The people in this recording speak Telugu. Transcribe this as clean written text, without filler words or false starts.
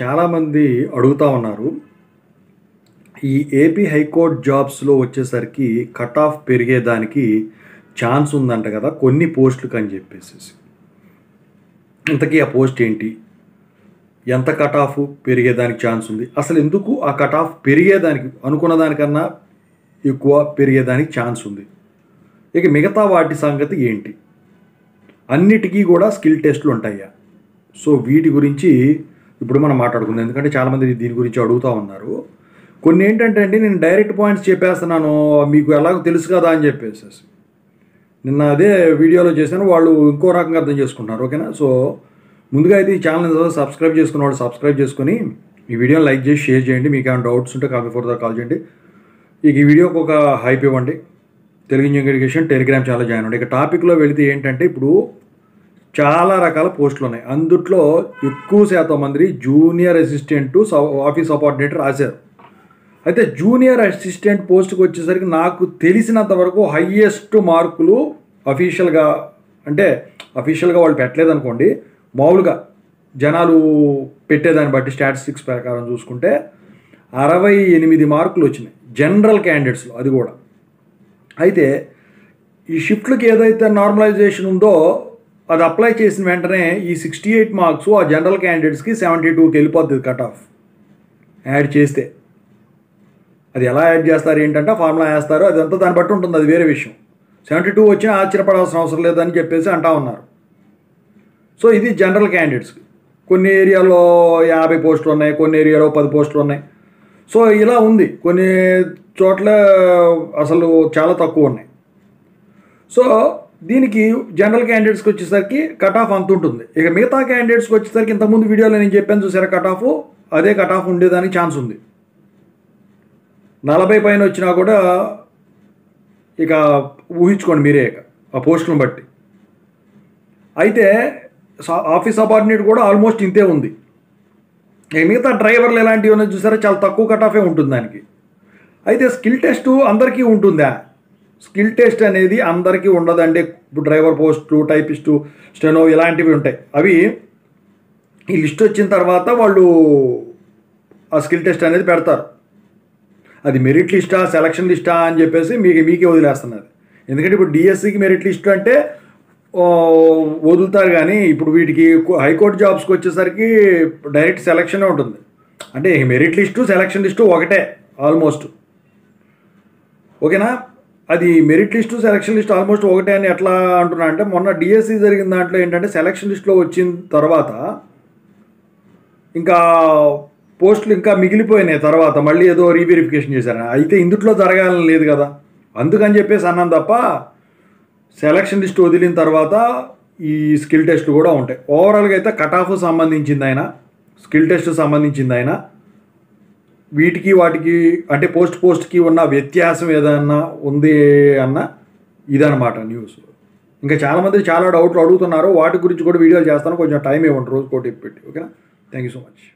చాలామంది అడుగుతా ఉన్నారు. ఈ ఏపీ హైకోర్ట్ జాబ్స్‌లో వచ్చేసరికి కట్ ఆఫ్ పెరిగేదానికి ఛాన్స్ ఉందంట కదా! కొన్ని పోస్టులకి అని చెప్పేసేసి. ఇంతకీ ఆ పోస్ట్ ఏంటి? ఎంత కట్ ఆఫ్ పెరిగేదానికి ఛాన్స్ ఉంది? అసలు ఎందుకు ఆ కట్ ఆఫ్ పెరిగేదానికి అనుకున్న దానికన్నా ఎక్కువ పెరిగేదానికి ఛాన్స్ ఉంది? ఇక మిగతా వాటి సంగతి ఏంటి? అన్నిటికీ కూడా స్కిల్ టెస్టులు ఉంటాయా? సో వీటి గురించి ఇప్పుడు మనం మాట్లాడుకుందాం. ఎందుకంటే చాలామంది దీని గురించి అడుగుతూ ఉన్నారు. కొన్ని ఏంటంటే అండి, నేను డైరెక్ట్ పాయింట్స్ చెప్పేస్తున్నాను, మీకు ఎలాగో తెలుసు కదా అని చెప్పేసేసి. నిన్న అదే వీడియోలో చేశాను, వాళ్ళు ఇంకో రకంగా అర్థం చేసుకుంటున్నారు. ఓకేనా? సో ముందుగా అయితే ఈ ఛానల్ సబ్స్క్రైబ్ చేసుకున్న వాళ్ళు సబ్స్క్రైబ్ చేసుకొని ఈ వీడియోని లైక్ చేసి షేర్ చేయండి. మీకు ఏమైనా డౌట్స్ ఉంటే కాల్ బిఫోర్ ద కాల్ చేయండి. ఇక ఈ వీడియోకి ఒక హైప్ ఇవ్వండి. Telugu engineering education Telegram channel join అవ్వండి. ఇక టాపిక్లో వెళితే ఏంటంటే, ఇప్పుడు చాలా రకాల పోస్టులు ఉన్నాయి. అందుట్లో ఎక్కువ శాతం మంది జూనియర్ అసిస్టెంట్ ఆఫీస్ సబార్డినేట్ రాశారు. అయితే జూనియర్ అసిస్టెంట్ పోస్ట్కి వచ్చేసరికి నాకు తెలిసినంత వరకు హయ్యెస్ట్ మార్కులు అఫీషియల్గా వాళ్ళు పెట్టలేదనుకోండి, మామూలుగా జనాలు పెట్టేదాన్ని బట్టి స్టాటిస్టిక్స్ ప్రకారం చూసుకుంటే 68 మార్కులు వచ్చినాయి జనరల్ క్యాండిడేట్స్లో. అది కూడా అయితే ఈ షిఫ్ట్లకి ఏదైతే నార్మలైజేషన్ ఉందో అది అప్లై చేసిన వెంటనే ఈ 68 మార్క్స్ ఆ జనరల్ క్యాండిడేట్స్కి 72కి వెళ్ళిపోతుంది కట్ ఆఫ్ యాడ్ చేస్తే. అది ఎలా యాడ్ చేస్తారు ఏంటంటే ఫార్ములా వేస్తారు, అదంతా దాన్ని బట్టి ఉంటుంది, అది వేరే విషయం. 72 వచ్చినా ఆశ్చర్యపడాల్సిన అవసరం లేదని చెప్పేసి అంటా ఉన్నారు. సో ఇది జనరల్ క్యాండిడేట్స్కి. కొన్ని ఏరియాలో 50 పోస్టులు ఉన్నాయి, కొన్ని ఏరియాలో 10 పోస్టులు ఉన్నాయి. సో ఇలా ఉంది. కొన్ని చోట్ల అసలు చాలా తక్కువ ఉన్నాయి. సో దీనికి జనరల్ క్యాండిడేట్స్కి వచ్చేసరికి కట్ ఆఫ్ అంత ఉంటుంది. ఇక మిగతా క్యాండిడేట్స్కి వచ్చేసరికి ఇంతకుముందు వీడియోలో నేను చెప్పాను చూసారా, కట్ ఆఫ్ అదే కట్ ఆఫ్ ఉండేదానికి ఛాన్స్ ఉంది. 40 పైన వచ్చినా కూడా ఇక ఊహించుకోండి మీరే ఇక ఆ పోస్టులను బట్టి. అయితే ఆఫీస్ సబార్డినేట్ కూడా ఆల్మోస్ట్ ఇంతే ఉంది. ఇక మిగతా డ్రైవర్లు ఎలాంటివి ఉన్నాయి చూసారా, చాలా తక్కువ కట్ ఆఫే ఉంటుంది దానికి. అయితే స్కిల్ టెస్ట్ అందరికీ ఉంటుందా? స్కిల్ టెస్ట్ అనేది అందరికీ ఉండదండి. ఇప్పుడు డ్రైవర్ పోస్టు, టైపిస్టు, స్టెనో ఇలాంటివి ఉంటాయి. అవి ఈ లిస్ట్ వచ్చిన తర్వాత వాళ్ళు ఆ స్కిల్ టెస్ట్ అనేది పెడతారు. అది మెరిట్ లిస్టా సెలక్షన్ లిస్టా అని చెప్పేసి మీకే వదిలేస్తున్నది. ఎందుకంటే ఇప్పుడు డిఎస్సికి మెరిట్ లిస్ట్ అంటే వదులుతారు, కానీ ఇప్పుడు వీటికి హైకోర్టు జాబ్స్కి వచ్చేసరికి డైరెక్ట్ సెలక్షనే ఉంటుంది. అంటే మెరిట్ లిస్టు సెలక్షన్ లిస్టు ఒకటే ఆల్మోస్ట్. ఓకేనా? అది merit list selection list almost ఒకటే అని ఎట్లా అంటున్నా అంటే, మొన్న డిఎస్సి జరిగిన దాంట్లో ఏంటంటే సెలక్షన్ లిస్టులో వచ్చిన తర్వాత ఇంకా పోస్టులు ఇంకా మిగిలిపోయినాయి, తర్వాత మళ్ళీ ఏదో రీవెరిఫికేషన్ చేశారు. అయితే ఇందుట్లో జరగాలని లేదు కదా, అందుకని చెప్పేసి అన్నాను తప్ప సెలక్షన్ లిస్ట్ వదిలిన తర్వాత ఈ స్కిల్ టెస్ట్లు కూడా ఉంటాయి. ఓవరాల్గా అయితే కట్ ఆఫ్ సంబంధించింది అయినా స్కిల్ టెస్ట్ సంబంధించింది అయినా వీటికి వాటికి అంటే పోస్ట్కి ఉన్న వ్యత్యాసం ఏదన్నా ఉంది అన్న ఇదన్నమాట న్యూస్. ఇంకా చాలామంది చాలా డౌట్లు అడుగుతున్నారు, వాటి గురించి కూడా వీడియోలు చేస్తాను. కొంచెం టైం ఇవ్వండి, రోజు కోటి పెట్టి. ఓకేనా? Thank you so much.